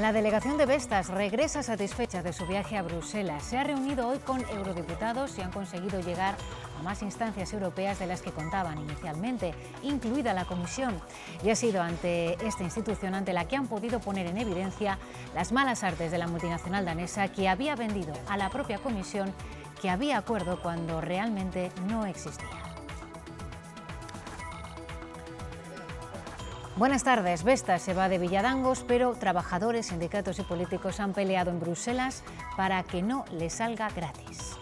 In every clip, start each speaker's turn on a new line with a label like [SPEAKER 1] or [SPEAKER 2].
[SPEAKER 1] La delegación de Vestas regresa satisfecha de su viaje a Bruselas. Se ha reunido hoy con eurodiputados y han conseguido llegar a más instancias europeas de las que contaban inicialmente, incluida la Comisión. Y ha sido ante esta institución ante la que han podido poner en evidencia las malas artes de la multinacional danesa, que había vendido a la propia Comisión que había acuerdo cuando realmente no existía. Buenas tardes. Vestas se va de Villadangos, pero trabajadores, sindicatos y políticos han peleado en Bruselas para que no le salga gratis.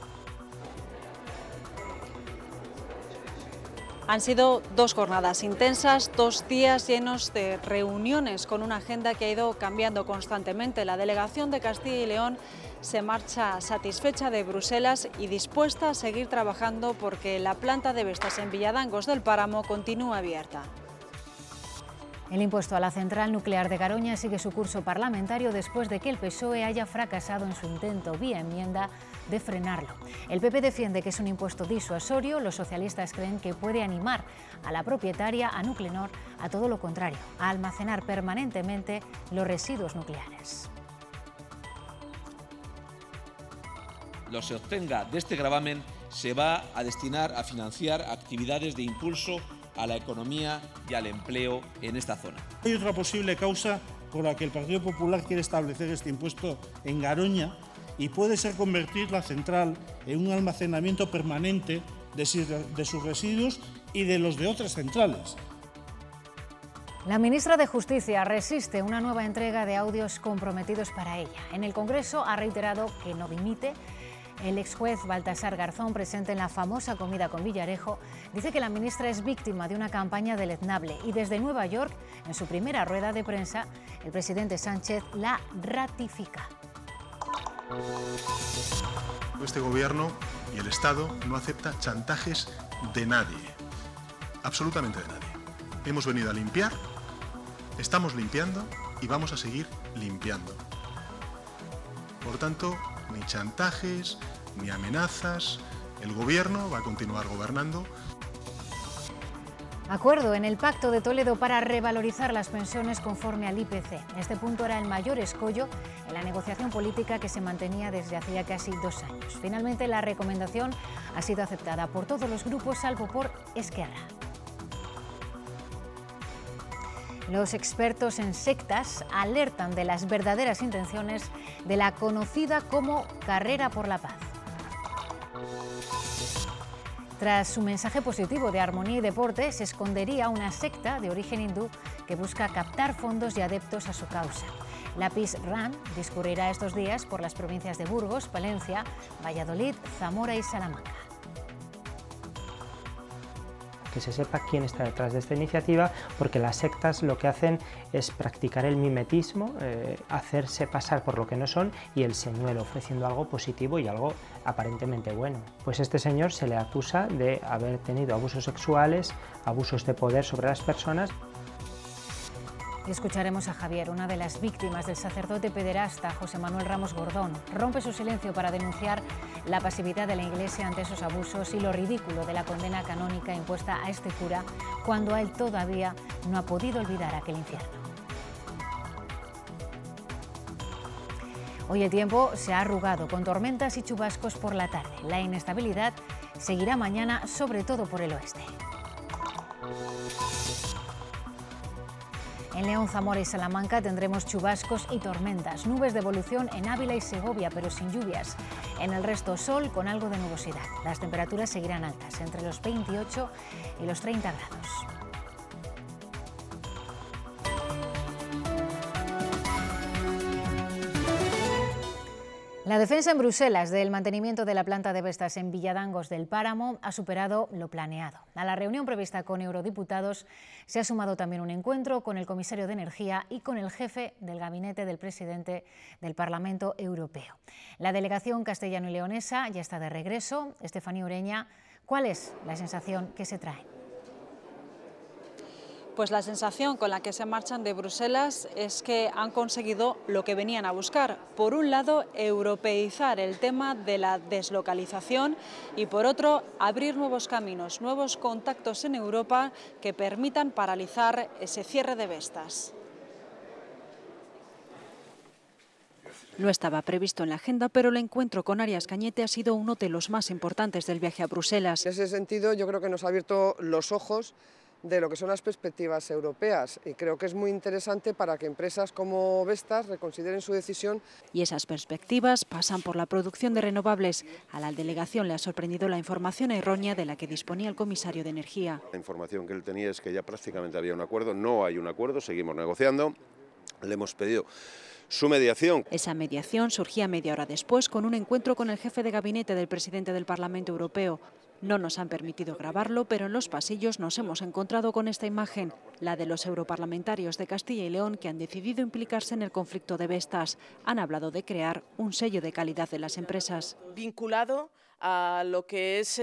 [SPEAKER 2] Han sido 2 jornadas intensas, 2 días llenos de reuniones con una agenda que ha ido cambiando constantemente. La delegación de Castilla y León se marcha satisfecha de Bruselas y dispuesta a seguir trabajando porque la planta de Vestas en Villadangos del Páramo continúa abierta.
[SPEAKER 1] El impuesto a la central nuclear de Garoña sigue su curso parlamentario después de que el PSOE haya fracasado en su intento vía enmienda de frenarlo. El PP defiende que es un impuesto disuasorio, los socialistas creen que puede animar a la propietaria, a Nuclenor, a todo lo contrario, a almacenar permanentemente los residuos nucleares.
[SPEAKER 3] Lo que se obtenga de este gravamen se va a destinar a financiar actividades de impulso a la economía y al empleo en esta zona.
[SPEAKER 4] Hay otra posible causa por la que el Partido Popular quiere establecer este impuesto en Garoña y puede ser convertir la central en un almacenamiento permanente de sus residuos y de los de otras centrales.
[SPEAKER 1] La ministra de Justicia resiste una nueva entrega de audios comprometidos para ella. En el Congreso ha reiterado que no dimite. El ex juez Baltasar Garzón, presente en la famosa comida con Villarejo, dice que la ministra es víctima de una campaña deleznable y desde Nueva York, en su primera rueda de prensa, el presidente Sánchez la ratifica.
[SPEAKER 5] Este gobierno y el Estado no acepta chantajes de nadie, absolutamente de nadie. Hemos venido a limpiar, estamos limpiando y vamos a seguir limpiando. Por tanto, ni chantajes, ni amenazas. El gobierno va a continuar gobernando.
[SPEAKER 1] Acuerdo en el Pacto de Toledo para revalorizar las pensiones conforme al IPC. Este punto era el mayor escollo en la negociación política que se mantenía desde hacía casi 2 años. Finalmente, la recomendación ha sido aceptada por todos los grupos, salvo por Esquerra. Los expertos en sectas alertan de las verdaderas intenciones de la conocida como Carrera por la Paz. Tras su mensaje positivo de armonía y deporte, se escondería una secta de origen hindú que busca captar fondos y adeptos a su causa. La Peace Run discurrirá estos días por las provincias de Burgos, Palencia, Valladolid, Zamora y Salamanca.
[SPEAKER 6] Que se sepa quién está detrás de esta iniciativa, porque las sectas lo que hacen es practicar el mimetismo, hacerse pasar por lo que no son y el señuelo, ofreciendo algo positivo y algo aparentemente bueno. Pues este señor se le acusa de haber tenido abusos sexuales, abusos de poder sobre las personas.
[SPEAKER 1] Y escucharemos a Javier, una de las víctimas del sacerdote pederasta José Manuel Ramos Gordón. Rompe su silencio para denunciar la pasividad de la Iglesia ante esos abusos y lo ridículo de la condena canónica impuesta a este cura cuando a él todavía no ha podido olvidar aquel infierno. Hoy el tiempo se ha arrugado con tormentas y chubascos por la tarde. La inestabilidad seguirá mañana, sobre todo por el oeste. En León, Zamora y Salamanca tendremos chubascos y tormentas, nubes de evolución en Ávila y Segovia, pero sin lluvias. En el resto, sol con algo de nubosidad. Las temperaturas seguirán altas, entre los 28 y los 30 grados. La defensa en Bruselas del mantenimiento de la planta de Vestas en Villadangos del Páramo ha superado lo planeado. A la reunión prevista con eurodiputados se ha sumado también un encuentro con el comisario de Energía y con el jefe del gabinete del presidente del Parlamento Europeo. La delegación castellano y leonesa ya está de regreso. Estefanía Ureña, ¿cuál es la sensación que se trae?
[SPEAKER 2] Pues la sensación con la que se marchan de Bruselas es que han conseguido lo que venían a buscar. Por un lado, europeizar el tema de la deslocalización y por otro, abrir nuevos caminos, nuevos contactos en Europa que permitan paralizar ese cierre de Vestas. No estaba previsto en la agenda, pero el encuentro con Arias Cañete ha sido uno de los más importantes del viaje a Bruselas.
[SPEAKER 7] En ese sentido, yo creo que nos ha abierto los ojos de lo que son las perspectivas europeas y creo que es muy interesante para que empresas como Vestas reconsideren su decisión.
[SPEAKER 2] Y esas perspectivas pasan por la producción de renovables. A la delegación le ha sorprendido la información errónea de la que disponía el comisario de Energía.
[SPEAKER 8] La información que él tenía es que ya prácticamente había un acuerdo, no hay un acuerdo, seguimos negociando, le hemos pedido su mediación.
[SPEAKER 2] Esa mediación surgía media hora después con un encuentro con el jefe de gabinete del presidente del Parlamento Europeo. No nos han permitido grabarlo, pero en los pasillos nos hemos encontrado con esta imagen, la de los europarlamentarios de Castilla y León que han decidido implicarse en el conflicto de Vestas. Han hablado de crear un sello de calidad de las empresas.
[SPEAKER 9] Vinculado a lo que es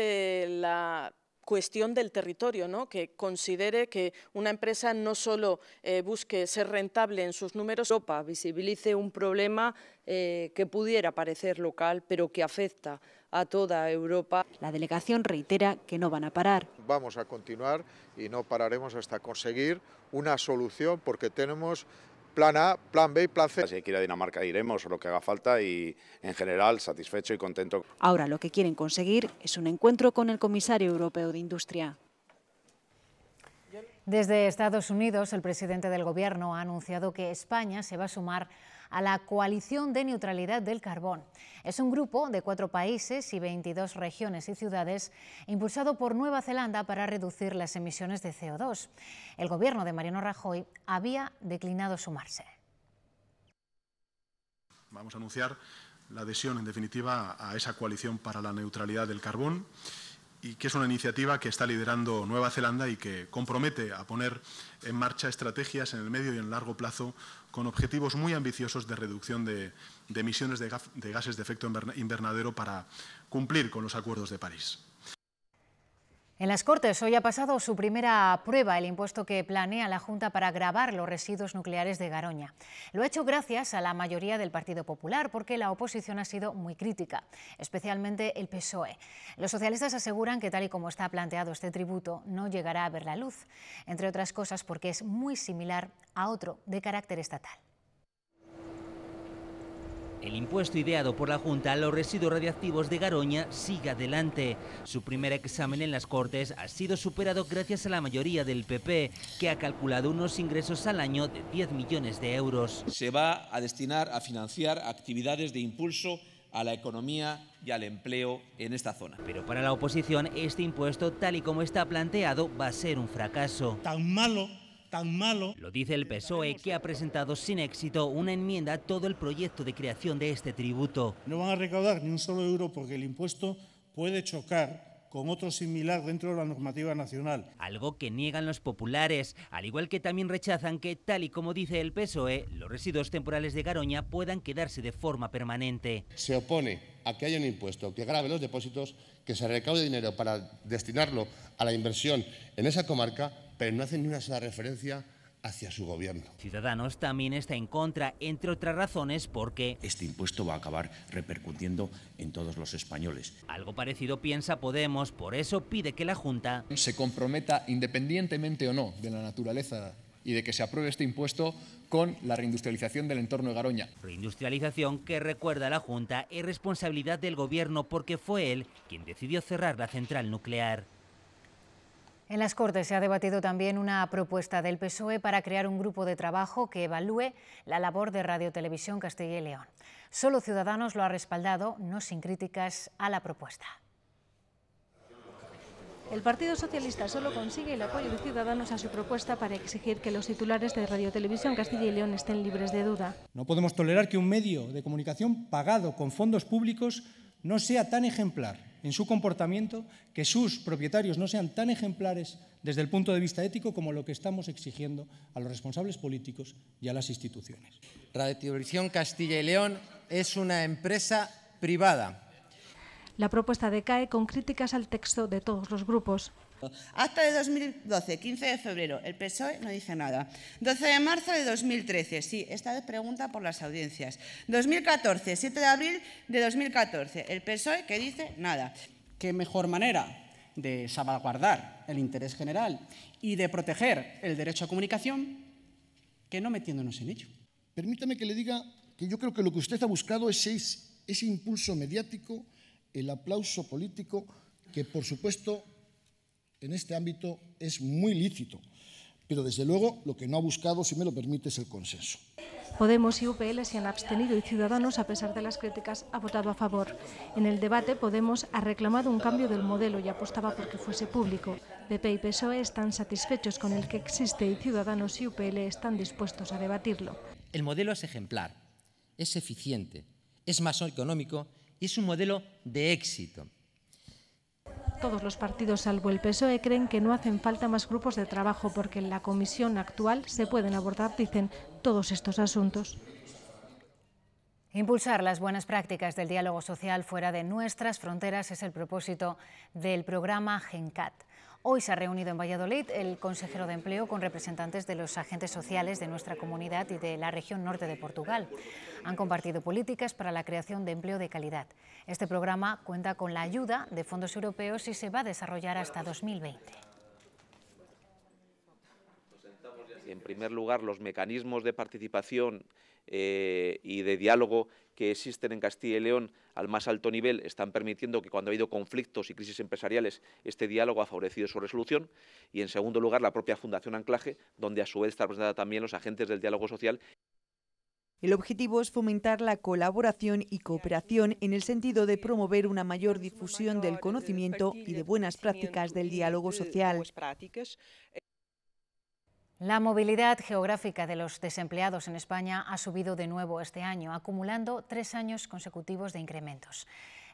[SPEAKER 9] la cuestión del territorio, ¿no? Que considere que una empresa no solo busque ser rentable en sus números.
[SPEAKER 10] Europa visibilice un problema que pudiera parecer local, pero que afecta a toda Europa.
[SPEAKER 2] La delegación reitera que no van a parar.
[SPEAKER 11] Vamos a continuar y no pararemos hasta conseguir una solución porque tenemos plan A, plan B y plan C.
[SPEAKER 12] Si hay que ir a Dinamarca iremos o lo que haga falta y en general satisfecho y contento.
[SPEAKER 2] Ahora lo que quieren conseguir es un encuentro con el comisario europeo de Industria.
[SPEAKER 1] Desde Estados Unidos, el presidente del Gobierno ha anunciado que España se va a sumar a la Coalición de Neutralidad del Carbón. Es un grupo de 4 países y 22 regiones y ciudades impulsado por Nueva Zelanda para reducir las emisiones de CO2. El Gobierno de Mariano Rajoy había declinado sumarse.
[SPEAKER 5] Vamos a anunciar la adhesión, en definitiva, a esa coalición para la neutralidad del carbón, y que es una iniciativa que está liderando Nueva Zelanda y que compromete a poner en marcha estrategias en el medio y en el largo plazo con objetivos muy ambiciosos de reducción de emisiones de gases de efecto invernadero para cumplir con los acuerdos de París.
[SPEAKER 1] En las Cortes hoy ha pasado su primera prueba el impuesto que planea la Junta para gravar los residuos nucleares de Garoña. Lo ha hecho gracias a la mayoría del Partido Popular, porque la oposición ha sido muy crítica, especialmente el PSOE. Los socialistas aseguran que tal y como está planteado este tributo no llegará a ver la luz, entre otras cosas porque es muy similar a otro de carácter estatal.
[SPEAKER 13] El impuesto ideado por la Junta a los residuos radiactivos de Garoña sigue adelante. Su primer examen en las Cortes ha sido superado gracias a la mayoría del PP, que ha calculado unos ingresos al año de 10 millones de euros.
[SPEAKER 3] Se va a destinar a financiar actividades de impulso a la economía y al empleo en esta zona.
[SPEAKER 13] Pero para la oposición, este impuesto, tal y como está planteado, va a ser un fracaso.
[SPEAKER 4] Tan malo.
[SPEAKER 13] Lo dice el PSOE, que ha presentado sin éxito una enmienda a todo el proyecto de creación de este tributo.
[SPEAKER 4] No van a recaudar ni un solo euro porque el impuesto puede chocar con otro similar dentro de la normativa nacional.
[SPEAKER 13] Algo que niegan los populares, al igual que también rechazan que, tal y como dice el PSOE, los residuos temporales de Garoña puedan quedarse de forma permanente.
[SPEAKER 14] Se opone a que haya un impuesto que grave los depósitos, que se recaude dinero para destinarlo a la inversión en esa comarca, pero no hacen ni una sola referencia hacia su gobierno.
[SPEAKER 13] Ciudadanos también está en contra, entre otras razones porque
[SPEAKER 15] este impuesto va a acabar repercutiendo en todos los españoles.
[SPEAKER 13] Algo parecido piensa Podemos, por eso pide que la Junta
[SPEAKER 16] se comprometa, independientemente o no de la naturaleza y de que se apruebe este impuesto, con la reindustrialización del entorno de Garoña.
[SPEAKER 13] Reindustrialización que, recuerda la Junta, es responsabilidad del Gobierno porque fue él quien decidió cerrar la central nuclear.
[SPEAKER 1] En las Cortes se ha debatido también una propuesta del PSOE para crear un grupo de trabajo que evalúe la labor de Radio Televisión Castilla y León. Solo Ciudadanos lo ha respaldado, no sin críticas a la propuesta.
[SPEAKER 17] El Partido Socialista solo consigue el apoyo de Ciudadanos a su propuesta para exigir que los titulares de Radio Televisión Castilla y León estén libres de duda.
[SPEAKER 18] No podemos tolerar que un medio de comunicación pagado con fondos públicos no sea tan ejemplar en su comportamiento, que sus propietarios no sean tan ejemplares desde el punto de vista ético como lo que estamos exigiendo a los responsables políticos y a las instituciones.
[SPEAKER 19] Radio Televisión Castilla y León es una empresa privada.
[SPEAKER 17] La propuesta decae con críticas al texto de todos los grupos.
[SPEAKER 20] Acta de 2012, 15 de febrero, el PSOE no dice nada. 12 de marzo de 2013, sí, esta vez pregunta por las audiencias. 2014, 7 de abril de 2014, el PSOE que dice nada.
[SPEAKER 21] ¿Qué mejor manera de salvaguardar el interés general y de proteger el derecho a comunicación que no metiéndonos en ello?
[SPEAKER 14] Permítame que le diga
[SPEAKER 6] que yo creo que lo que usted ha buscado es ese impulso mediático, el aplauso político, que por supuesto en este ámbito es muy lícito, pero desde luego lo que no ha buscado, si me lo permite, es el consenso.
[SPEAKER 17] Podemos y UPL se han abstenido y Ciudadanos, a pesar de las críticas, ha votado a favor. En el debate, Podemos ha reclamado un cambio del modelo y apostaba por que fuese público. PP y PSOE están satisfechos con el que existe y Ciudadanos y UPL están dispuestos a debatirlo.
[SPEAKER 19] El modelo es ejemplar, es eficiente, es más económico y es un modelo de éxito.
[SPEAKER 17] Todos los partidos, salvo el PSOE, creen que no hacen falta más grupos de trabajo porque en la comisión actual se pueden abordar, dicen, todos estos asuntos.
[SPEAKER 1] Impulsar las buenas prácticas del diálogo social fuera de nuestras fronteras es el propósito del programa GENCAT. Hoy se ha reunido en Valladolid el consejero de Empleo con representantes de los agentes sociales de nuestra comunidad y de la región norte de Portugal. Han compartido políticas para la creación de empleo de calidad. Este programa cuenta con la ayuda de fondos europeos y se va a desarrollar hasta 2020.
[SPEAKER 3] En primer lugar, los mecanismos de participación y de diálogo que existen en Castilla y León al más alto nivel están permitiendo que cuando ha habido conflictos y crisis empresariales este diálogo ha favorecido su resolución, y en segundo lugar la propia Fundación Anclaje, donde a su vez está representada también los agentes del diálogo social.
[SPEAKER 22] El objetivo es fomentar la colaboración y cooperación en el sentido de promover una mayor difusión del conocimiento y de buenas prácticas del diálogo social.
[SPEAKER 1] La movilidad geográfica de los desempleados en España ha subido de nuevo este año, acumulando 3 años consecutivos de incrementos.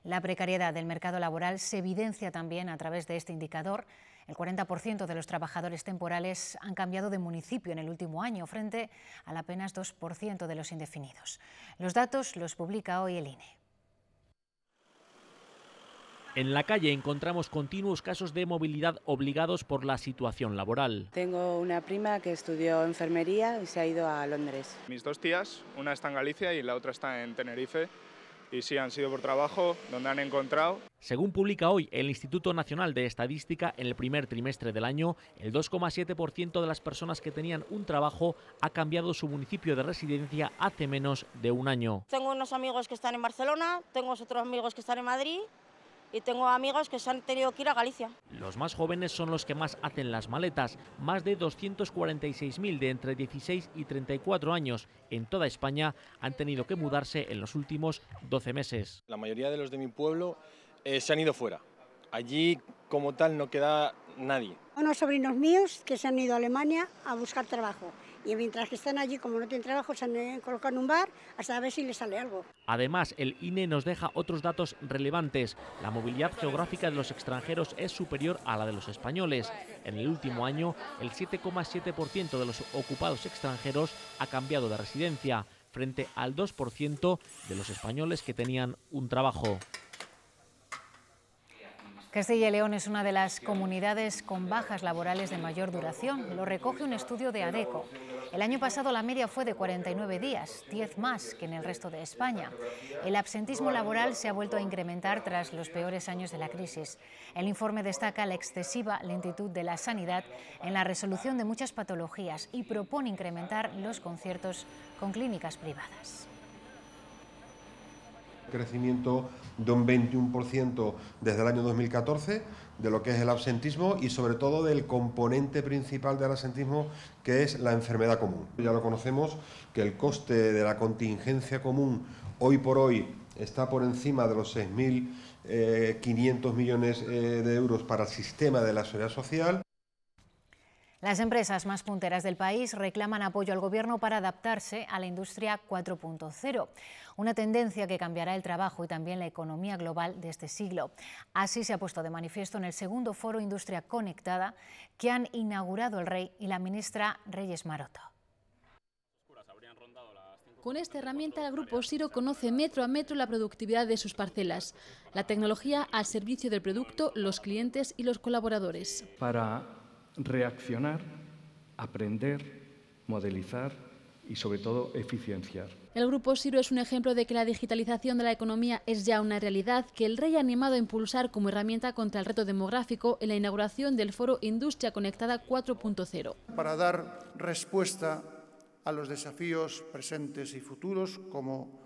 [SPEAKER 1] La precariedad del mercado laboral se evidencia también a través de este indicador. El 40% de los trabajadores temporales han cambiado de municipio en el último año, frente al apenas 2% de los indefinidos. Los datos los publica hoy el INE.
[SPEAKER 23] En la calle encontramos continuos casos de movilidad obligados por la situación laboral.
[SPEAKER 24] Tengo una prima que estudió enfermería y se ha ido a Londres.
[SPEAKER 25] Mis 2 tías, una está en Galicia y la otra está en Tenerife, y sí han sido por trabajo, donde han encontrado.
[SPEAKER 23] Según publica hoy el Instituto Nacional de Estadística, en el primer trimestre del año, el 2,7% de las personas que tenían un trabajo ha cambiado su municipio de residencia hace menos de un año.
[SPEAKER 26] Tengo unos amigos que están en Barcelona, tengo otros amigos que están en Madrid, y tengo amigos que se han tenido que ir a Galicia.
[SPEAKER 23] Los más jóvenes son los que más hacen las maletas, más de 246.000 de entre 16 y 34 años en toda España han tenido que mudarse en los últimos 12 meses.
[SPEAKER 27] La mayoría de los de mi pueblo se han ido fuera. Allí como tal no queda nadie.
[SPEAKER 28] Unos sobrinos míos que se han ido a Alemania a buscar trabajo. Y mientras que están allí, como no tienen trabajo, se han colocado en un bar hasta ver si les sale algo.
[SPEAKER 23] Además, el INE nos deja otros datos relevantes. La movilidad geográfica de los extranjeros es superior a la de los españoles. En el último año, el 7,7% de los ocupados extranjeros ha cambiado de residencia, frente al 2% de los españoles que tenían un trabajo.
[SPEAKER 1] Castilla y León es una de las comunidades con bajas laborales de mayor duración. Lo recoge un estudio de ADECO. El año pasado la media fue de 49 días, 10 más que en el resto de España. El absentismo laboral se ha vuelto a incrementar tras los peores años de la crisis. El informe destaca la excesiva lentitud de la sanidad en la resolución de muchas patologías y propone incrementar los conciertos con clínicas privadas.
[SPEAKER 29] Crecimiento de un 21% desde el año 2014 de lo que es el absentismo y sobre todo del componente principal del absentismo, que es la enfermedad común. Ya lo conocemos, que el coste de la contingencia común hoy por hoy está por encima de los 6.500 millones de euros para el sistema de la seguridad social.
[SPEAKER 1] Las empresas más punteras del país reclaman apoyo al Gobierno para adaptarse a la industria 4.0, una tendencia que cambiará el trabajo y también la economía global de este siglo. Así se ha puesto de manifiesto en el segundo foro Industria Conectada que han inaugurado el Rey y la ministra Reyes Maroto.
[SPEAKER 30] Con esta herramienta el Grupo Siro conoce metro a metro la productividad de sus parcelas, la tecnología al servicio del producto, los clientes y los colaboradores.
[SPEAKER 31] Para reaccionar, aprender, modelizar y sobre todo eficienciar.
[SPEAKER 30] El Grupo Siro es un ejemplo de que la digitalización de la economía es ya una realidad que el Rey ha animado a impulsar como herramienta contra el reto demográfico en la inauguración del foro Industria Conectada 4.0.
[SPEAKER 32] Para dar respuesta
[SPEAKER 2] a los desafíos presentes y futuros, como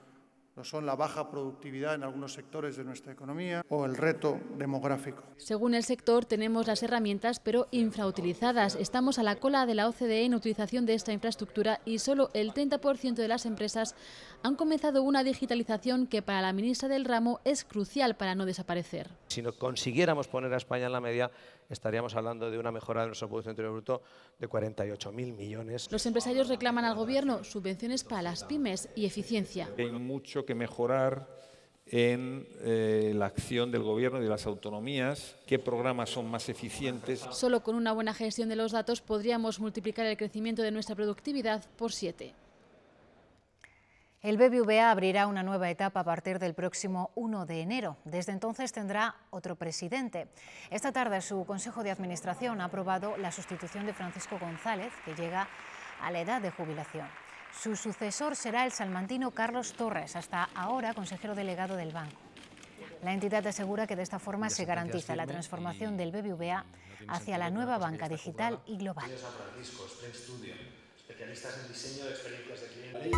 [SPEAKER 2] lo son la baja productividad en algunos sectores de nuestra economía o el reto demográfico.
[SPEAKER 30] Según el sector, tenemos las herramientas, pero infrautilizadas. Estamos a la cola de la OCDE en utilización de esta infraestructura y solo el 30% de las empresas han comenzado una digitalización que para la ministra del ramo es crucial para no desaparecer.
[SPEAKER 4] Si no consiguiéramos poner a España en la media, estaríamos hablando de una mejora de nuestro Producto Interior Bruto de 48.000 millones.
[SPEAKER 30] Los empresarios reclaman al Gobierno subvenciones para las pymes y eficiencia.
[SPEAKER 5] Hay mucho que mejorar en la acción del Gobierno y de las autonomías, qué programas son más eficientes.
[SPEAKER 30] Solo con una buena gestión de los datos podríamos multiplicar el crecimiento de nuestra productividad por 7.
[SPEAKER 1] El BBVA abrirá una nueva etapa a partir del próximo 1 de enero. Desde entonces tendrá otro presidente. Esta tarde su Consejo de Administración ha aprobado la sustitución de Francisco González, que llega a la edad de jubilación. Su sucesor será el salmantino Carlos Torres, hasta ahora consejero delegado del banco. La entidad asegura que de esta forma se garantiza la transformación del BBVA hacia la nueva banca digital y global.
[SPEAKER 7] Especialistas en diseño de experiencias de cliente.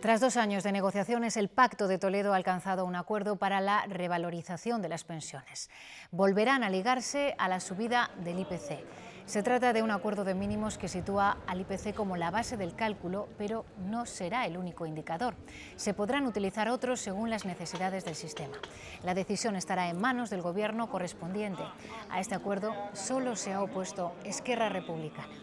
[SPEAKER 1] Tras 2 años de negociaciones, el Pacto de Toledo ha alcanzado un acuerdo para la revalorización de las pensiones. Volverán a ligarse a la subida del IPC. Se trata de un acuerdo de mínimos que sitúa al IPC como la base del cálculo, pero no será el único indicador. Se podrán utilizar otros según las necesidades del sistema. La decisión estará en manos del Gobierno correspondiente. A este acuerdo solo se ha opuesto Esquerra Republicana.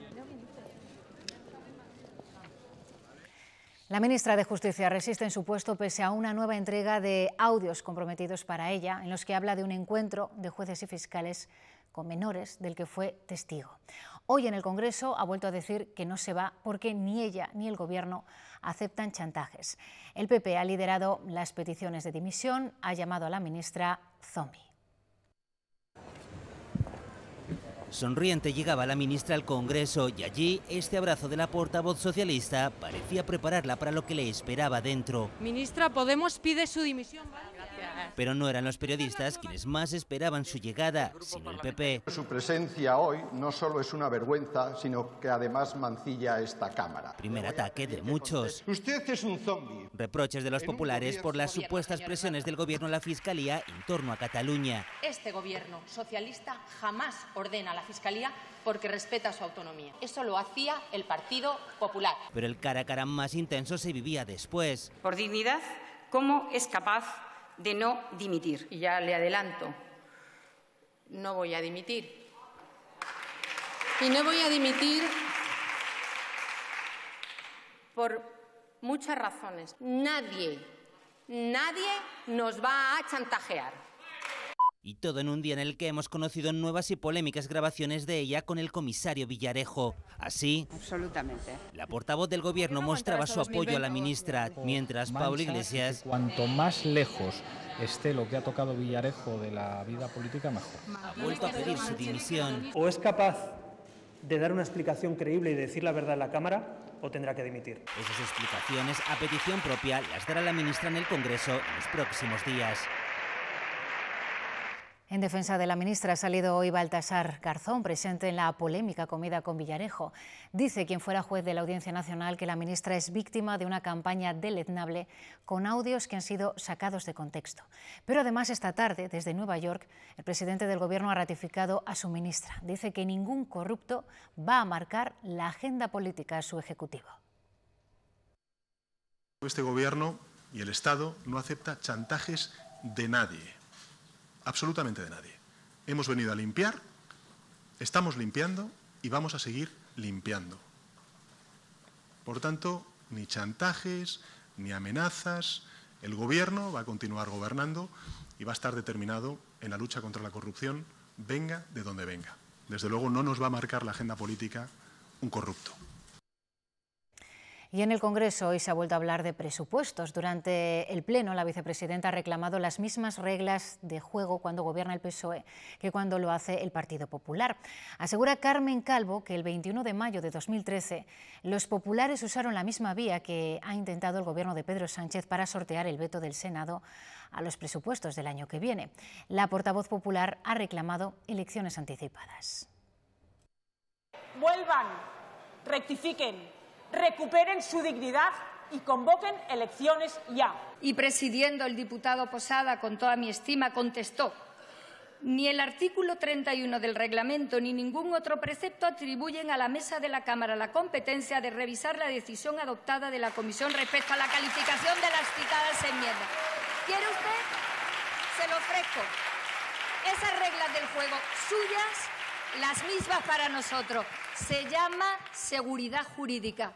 [SPEAKER 1] La ministra de Justicia resiste en su puesto pese a una nueva entrega de audios comprometidos para ella, en los que habla de un encuentro de jueces y fiscales con menores del que fue testigo. Hoy en el Congreso ha vuelto a decir que no se va porque ni ella ni el Gobierno aceptan chantajes. El PP ha liderado las peticiones de dimisión, ha llamado a la ministra zombie.
[SPEAKER 13] Sonriente llegaba la ministra al Congreso y allí este abrazo de la portavoz socialista parecía prepararla para lo que le esperaba dentro.
[SPEAKER 8] Ministra, Podemos pide su dimisión.
[SPEAKER 13] Pero no eran los periodistas quienes más esperaban su llegada, sino el PP.
[SPEAKER 9] Su presencia hoy no solo es una vergüenza, sino que además mancilla esta Cámara.
[SPEAKER 13] Primer ataque de muchos.
[SPEAKER 9] Usted es un zombi.
[SPEAKER 13] Reproches de los populares por las supuestas presiones del Gobierno a la Fiscalía en torno a Cataluña.
[SPEAKER 10] Este Gobierno socialista jamás ordena a la Fiscalía porque respeta su autonomía. Eso lo hacía el Partido Popular.
[SPEAKER 13] Pero el cara a cara más intenso se vivía después.
[SPEAKER 10] Por dignidad, ¿cómo es capaz de no dimitir? Y ya le adelanto, no voy a dimitir. Y no voy a dimitir por muchas razones. Nadie nos va a chantajear.
[SPEAKER 13] Y todo en un día en el que hemos conocido nuevas y polémicas grabaciones de ella con el comisario Villarejo. Así,
[SPEAKER 10] absolutamente,
[SPEAKER 13] la portavoz del Gobierno mostraba su apoyo a la ministra, mientras Pablo Iglesias...
[SPEAKER 11] Cuanto más lejos esté lo que ha tocado Villarejo de la vida política, mejor.
[SPEAKER 13] Ha vuelto a pedir su dimisión.
[SPEAKER 12] O es capaz de dar una explicación creíble y decir la verdad en la Cámara, o tendrá que dimitir.
[SPEAKER 13] Esas explicaciones, a petición propia, las dará la ministra en el Congreso en los próximos días.
[SPEAKER 1] En defensa de la ministra ha salido hoy Baltasar Garzón, presente en la polémica comida con Villarejo. Dice quien fuera juez de la Audiencia Nacional que la ministra es víctima de una campaña deleznable con audios que han sido sacados de contexto. Pero además esta tarde, desde Nueva York, el presidente del Gobierno ha ratificado a su ministra. Dice que ningún corrupto va a marcar la agenda política a su ejecutivo.
[SPEAKER 15] Este Gobierno y el Estado no acepta chantajes de nadie. Absolutamente de nadie. Hemos venido a limpiar, estamos limpiando y vamos a seguir limpiando. Por tanto, ni chantajes, ni amenazas. El Gobierno va a continuar gobernando y va a estar determinado en la lucha contra la corrupción, venga de donde venga. Desde luego no nos va a marcar la agenda política un corrupto.
[SPEAKER 1] Y en el Congreso hoy se ha vuelto a hablar de presupuestos. Durante el Pleno, la vicepresidenta ha reclamado las mismas reglas de juego cuando gobierna el PSOE que cuando lo hace el Partido Popular. Asegura Carmen Calvo que el 21 de mayo de 2013 los populares usaron la misma vía que ha intentado el gobierno de Pedro Sánchez para sortear el veto del Senado a los presupuestos del año que viene. La portavoz popular ha reclamado elecciones anticipadas.
[SPEAKER 3] vuelvan, rectifiquen, recuperen su dignidad y convoquen elecciones ya.
[SPEAKER 6] Y presidiendo el diputado Posada, con toda mi estima, contestó: ni el artículo 31 del reglamento ni ningún otro precepto atribuyen a la mesa de la Cámara la competencia de revisar la decisión adoptada de la Comisión respecto a la calificación de las citadas enmiendas. ¿Quiere usted? Se lo ofrezco. Esas reglas del juego suyas, las mismas para nosotros. Se llama seguridad jurídica.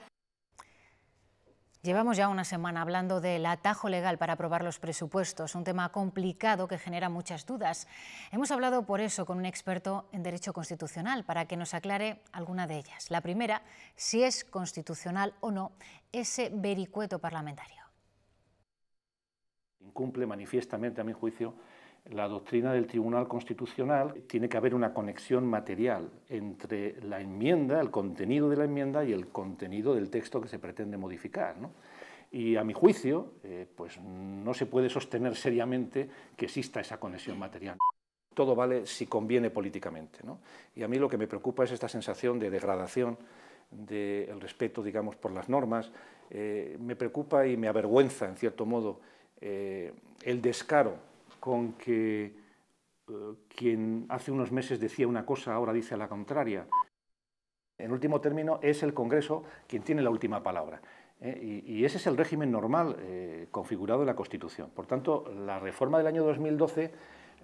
[SPEAKER 1] Llevamos ya una semana hablando del atajo legal para aprobar los presupuestos, un tema complicado que genera muchas dudas. Hemos hablado por eso con un experto en Derecho Constitucional para que nos aclare alguna de ellas. La primera, si es constitucional o no ese vericueto parlamentario.
[SPEAKER 14] Incumple manifiestamente, a mi juicio, la doctrina del Tribunal Constitucional. Tiene que haber una conexión material entre la enmienda, el contenido de la enmienda y el contenido del texto que se pretende modificar, ¿no? Y a mi juicio, pues no se puede sostener seriamente que exista esa conexión material. Todo vale si conviene políticamente, ¿no? Y a mí lo que me preocupa es esta sensación de degradación del respeto, digamos, por las normas. Me preocupa y me avergüenza, en cierto modo, el descaro con que quien hace unos meses decía una cosa ahora dice la contraria. En último término, es el Congreso quien tiene la última palabra. Y ese es el régimen normal configurado en la Constitución. Por tanto, la reforma del año 2012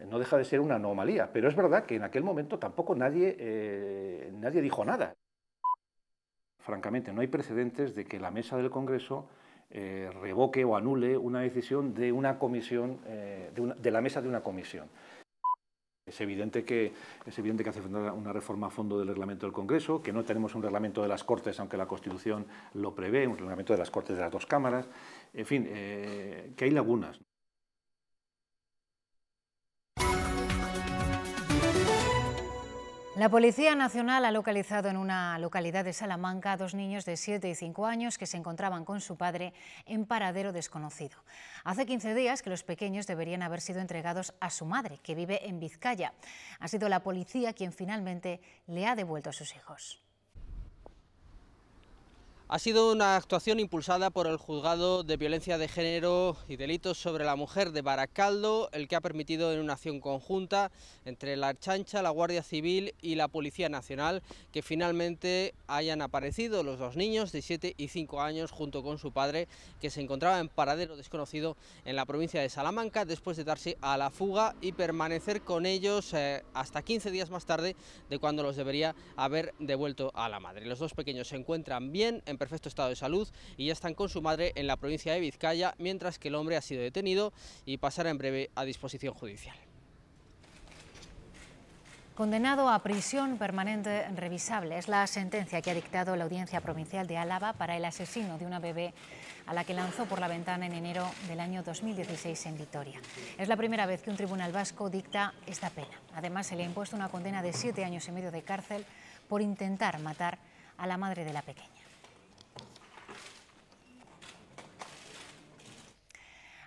[SPEAKER 14] no deja de ser una anomalía, pero es verdad que en aquel momento tampoco nadie dijo nada. Francamente, no hay precedentes de que la mesa del Congreso revoque o anule una decisión de una comisión, de la mesa de una comisión. Es evidente que hace falta una reforma a fondo del reglamento del Congreso, que no tenemos un reglamento de las Cortes, aunque la Constitución lo prevé, un reglamento de las Cortes de las dos cámaras, en fin, que hay lagunas.
[SPEAKER 1] La Policía Nacional ha localizado en una localidad de Salamanca a 2 niños de 7 y 5 años que se encontraban con su padre en paradero desconocido. Hace 15 días que los pequeños deberían haber sido entregados a su madre, que vive en Vizcaya. Ha sido la policía quien finalmente le ha devuelto a sus hijos.
[SPEAKER 16] Ha sido una actuación impulsada por el Juzgado de Violencia de Género y Delitos sobre la Mujer de Baracaldo, el que ha permitido en una acción conjunta entre la Ertzaintza, la Guardia Civil y la Policía Nacional que finalmente hayan aparecido los 2 niños de 7 y 5 años junto con su padre, que se encontraba en paradero desconocido en la provincia de Salamanca después de darse a la fuga y permanecer con ellos hasta 15 días más tarde de cuando los debería haber devuelto a la madre. Los 2 pequeños se encuentran bien, en perfecto estado de salud, y ya están con su madre en la provincia de Vizcaya, mientras que el hombre ha sido detenido y pasará en breve a disposición judicial.
[SPEAKER 1] Condenado a prisión permanente revisable es la sentencia que ha dictado la Audiencia Provincial de Álava para el asesino de una bebé a la que lanzó por la ventana en enero del año 2016 en Vitoria. Es la primera vez que un tribunal vasco dicta esta pena. Además, se le ha impuesto una condena de 7 años y medio de cárcel por intentar matar a la madre de la pequeña.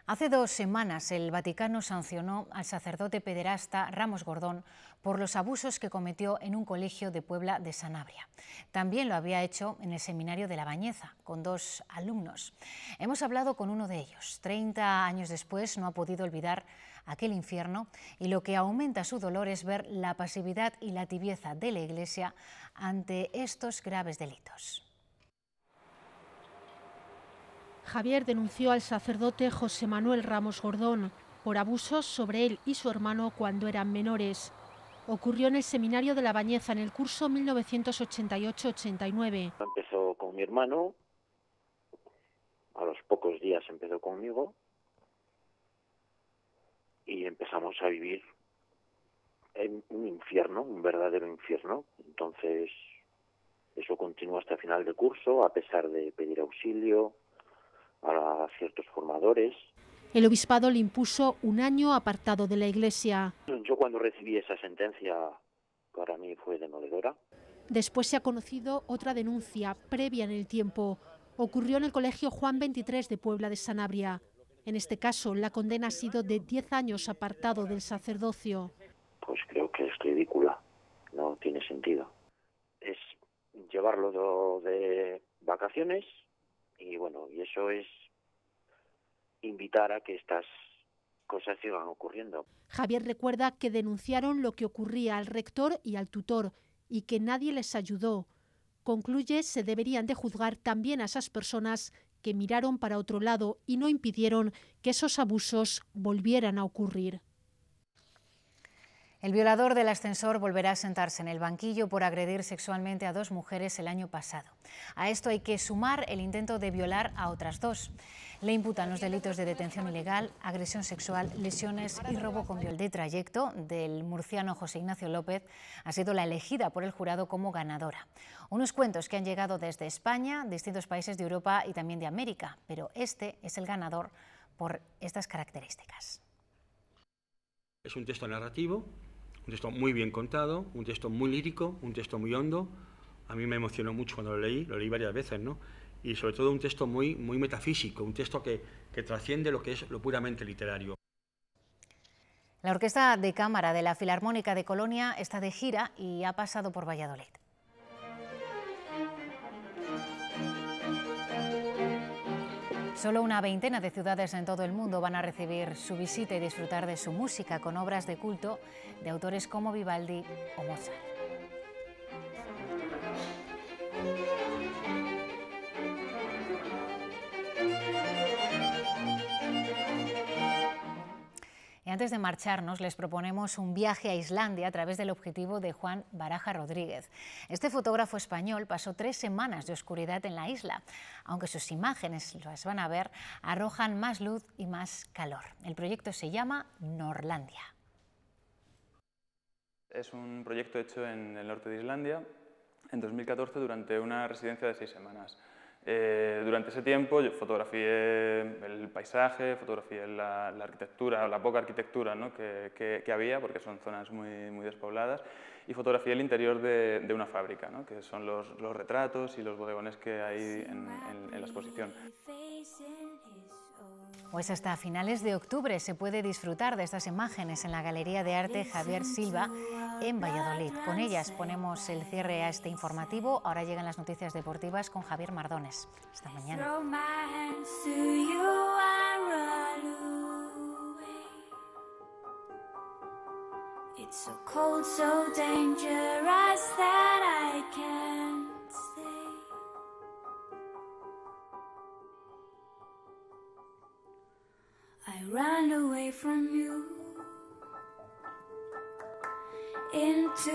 [SPEAKER 1] Hace 2 semanas el Vaticano sancionó al sacerdote pederasta Ramos Gordón por los abusos que cometió en un colegio de Puebla de Sanabria. También lo había hecho en el seminario de La Bañeza, con 2 alumnos. Hemos hablado con uno de ellos. 30 años después no ha podido olvidar aquel infierno y lo que aumenta su dolor es ver la pasividad y la tibieza de la Iglesia ante estos graves delitos.
[SPEAKER 17] Javier denunció al sacerdote José Manuel Ramos Gordón por abusos sobre él y su hermano cuando eran menores. Ocurrió en el seminario de La Bañeza en el curso 1988-89.
[SPEAKER 18] Empezó con mi hermano, a los pocos días empezó conmigo y empezamos a vivir en un infierno, un verdadero infierno. Entonces eso continuó hasta el final del curso, a pesar de pedir auxilio a ciertos formadores.
[SPEAKER 17] El obispado le impuso 1 año apartado de la Iglesia.
[SPEAKER 18] Yo cuando recibí esa sentencia, para mí fue demoledora.
[SPEAKER 17] Después se ha conocido otra denuncia previa en el tiempo. Ocurrió en el colegio Juan 23 de Puebla de Sanabria. En este caso, la condena ha sido de 10 años apartado del sacerdocio.
[SPEAKER 18] Pues creo que es ridícula, no tiene sentido. Es llevarlo de vacaciones y bueno, y eso es invitar a que estas cosas sigan ocurriendo.
[SPEAKER 17] Javier recuerda que denunciaron lo que ocurría al rector y al tutor y que nadie les ayudó. Concluye, se deberían de juzgar también a esas personas que miraron para otro lado y no impidieron que esos abusos volvieran a ocurrir.
[SPEAKER 1] El violador del ascensor volverá a sentarse en el banquillo por agredir sexualmente a 2 mujeres el año pasado. A esto hay que sumar el intento de violar a otras 2. Le imputan los delitos de detención ilegal, agresión sexual, lesiones y robo con violación. De trayecto del murciano José Ignacio López ha sido la elegida por el jurado como ganadora. Unos cuentos que han llegado desde España, distintos países de Europa y también de América, pero este es el ganador por estas características.
[SPEAKER 19] Es un texto narrativo, un texto muy bien contado, un texto muy lírico, un texto muy hondo. A mí me emocionó mucho cuando lo leí varias veces, ¿no? Y sobre todo un texto muy metafísico, un texto que trasciende lo que es lo puramente literario.
[SPEAKER 1] La Orquesta de Cámara de la Filarmónica de Colonia está de gira y ha pasado por Valladolid. Solo una veintena de ciudades en todo el mundo van a recibir su visita y disfrutar de su música con obras de culto de autores como Vivaldi o Mozart. Y antes de marcharnos, les proponemos un viaje a Islandia a través del objetivo de Juan Baraja Rodríguez. Este fotógrafo español pasó 3 semanas de oscuridad en la isla, aunque sus imágenes, las van a ver, arrojan más luz y más calor. El proyecto se llama Norlandia.
[SPEAKER 20] Es un proyecto hecho en el norte de Islandia en 2014 durante una residencia de 6 semanas. Durante ese tiempo yo fotografié el paisaje, fotografié la arquitectura, la poca arquitectura, ¿no? que había, porque son zonas muy despobladas, y fotografié el interior de una fábrica, ¿no? Que son los retratos y los bodegones que hay en la exposición.
[SPEAKER 1] Pues hasta finales de octubre se puede disfrutar de estas imágenes en la Galería de Arte Javier Silva en Valladolid. Con ellas ponemos el cierre a este informativo. Ahora llegan las noticias deportivas con Javier Mardones. Hasta mañana.
[SPEAKER 21] I ran away from you into